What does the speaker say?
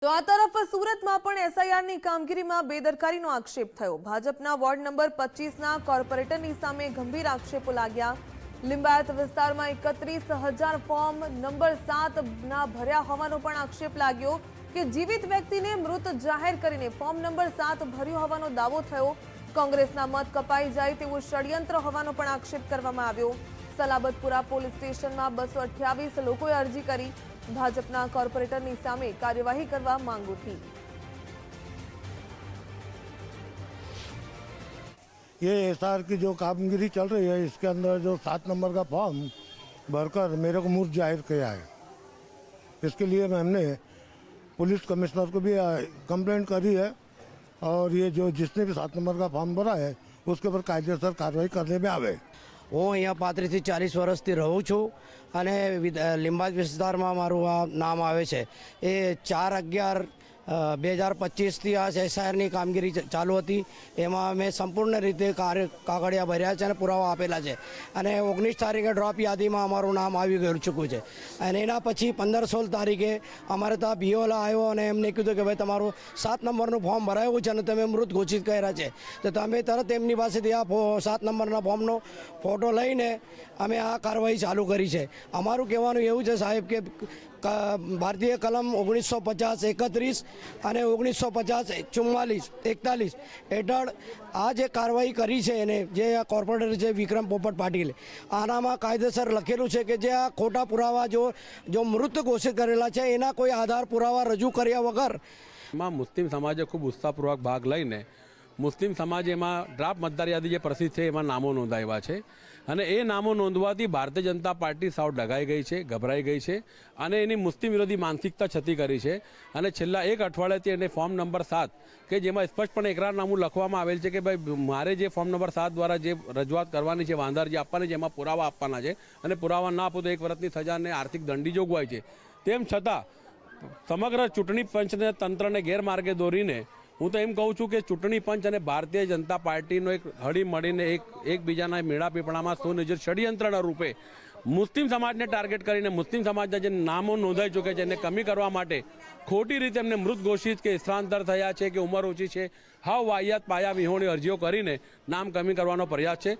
તો આ તરફ સુરતમાં પણ એસઆઈઆરની કામગીરીમાં બેદરકારીનો આક્ષેપ થયો। ભાજપના વોર્ડ નંબર 25ના કોર્પોરેટરની સામે ગંભીર આક્ષેપો લાગ્યા। લિંબાયત વિસ્તારમાં 31,000 ફોર્મ નંબર 7ના ભર્યા હોવાનો પણ આક્ષેપ લાગ્યો કે જીવિત વ્યક્તિને મૃત જાહેર કરીને ફોર્મ નંબર 7 ભર્યો હોવાનો દાવો થયો। કોંગ્રેસના મત કપાઈ જાય તેવું ષડયંત્ર હોવાનો પણ આક્ષેપ કરવામાં આવ્યો। સલાબતપુરા પોલીસ સ્ટેશનમાં 228 લોકોએ અરજી કરી। भाजपा कॉर्पोरेटर ની સામે કાર્યવાही કરવા માંગ ઉઠી। ये एसआर की जो कामगिरी चल रही है, इसके अंदर जो 7 नंबर का फॉर्म भरकर मेरे को मूर्त जाहिर किया है। इसके लिए हमने पुलिस कमिश्नर को भी कंप्लेंट करी है और ये जो जिसने भी 7 नंबर का फॉर्म भरा है उसके ऊपर कायदेसर कार्रवाई करने में आवे। હું અહીંયા 35 થી 40 વર્ષથી રહું છું અને લિંબાયત વિસ્તારમાં મારું આ નામ આવે છે। એ 4/11/2025થી આ એસઆઈઆરની કામગીરી ચાલુ હતી। એમાં અમે સંપૂર્ણ રીતે કાગળિયા ભર્યા છે અને પુરાવા આપેલા છે અને 19 તારીખે ડ્રોપ યાદીમાં અમારું નામ આવી ગયું ચૂક્યું છે। અને એના પછી 15-16 તારીખે અમારે ત્યાં બીઓલા આવ્યો અને એમને કીધું કે ભાઈ તમારું 7 નંબરનું ફોર્મ ભરાયું છે અને તમે મૃત ઘોષિત કર્યા છે। તો તમે તરત એમની પાસેથી આ 7 નંબરના ફોર્મનો ફોટો લઈને અમે આ કાર્યવાહી ચાલુ કરી છે। અમારું કહેવાનું એવું છે સાહેબ કે ભારતીય કલમ 1950-31 અને 1950-44-41 હેઠળ આ જે કાર્યવાહી કરી છે એને જે આ કોર્પોરેટર છે વિક્રમ પોપટ પાટીલ, આનામાં કાયદેસર લખેલું છે કે જે આ ખોટા પુરાવા જો મૃત ઘોષિત કરેલા છે એના કોઈ આધાર પુરાવા રજૂ કર્યા વગર એમાં મુસ્લિમ સમાજે ખૂબ ઉત્સાહપૂર્વક ભાગ લઈને મુસ્લિમ સમાજ એમાં ડ્રાફ્ટ મતદાર યાદી જે પ્રસિદ્ધ છે એમાં નામો નોંધાવ્યા છે અને એ નામો નોંધવાથી ભારતીય જનતા પાર્ટી સાવ ડગાઈ ગઈ છે, ગભરાઈ ગઈ છે અને એની મુસ્લિમ વિરોધી માનસિકતા છતી કરી છે। અને છેલ્લા એક અઠવાડિયાથી એને ફોર્મ નંબર 7 કે જેમાં સ્પષ્ટપણે એકરારનામું લખવામાં આવેલ છે કે ભાઈ મારે જે ફોર્મ નંબર 7 દ્વારા જે રજૂઆત કરવાની છે, વાંધા અરજી આપવાની છે, એમાં પુરાવા આપવાના છે અને પુરાવા ના આપો તો 1 વર્ષની સજા અને આર્થિક દંડની જોગવાઈ છે। તેમ છતાં સમગ્ર ચૂંટણી પંચને તંત્રને ગેરમાર્ગે દોરીને હું તો એમ કહું છું કે ચૂંટણી પંચ અને ભારતીય જનતા પાર્ટીનો એક હળી મળીને એકબીજાના મેળા પીપળામાં સુનિયોજિત ષડયંત્રના રૂપે મુસ્લિમ સમાજને ટાર્ગેટ કરીને મુસ્લિમ સમાજના જે નામો નોંધાઈ ચૂક્યા છે એને કમી કરવા માટે ખોટી રીતે એમને મૃત ઘોષિત કે સ્થળાંતર થયા છે કે ઉંમર ઓછી છે, હાવ વાહિયાત પાયા વિહોણી અરજીઓ કરીને નામ કમી કરવાનો પ્રયાસ છે।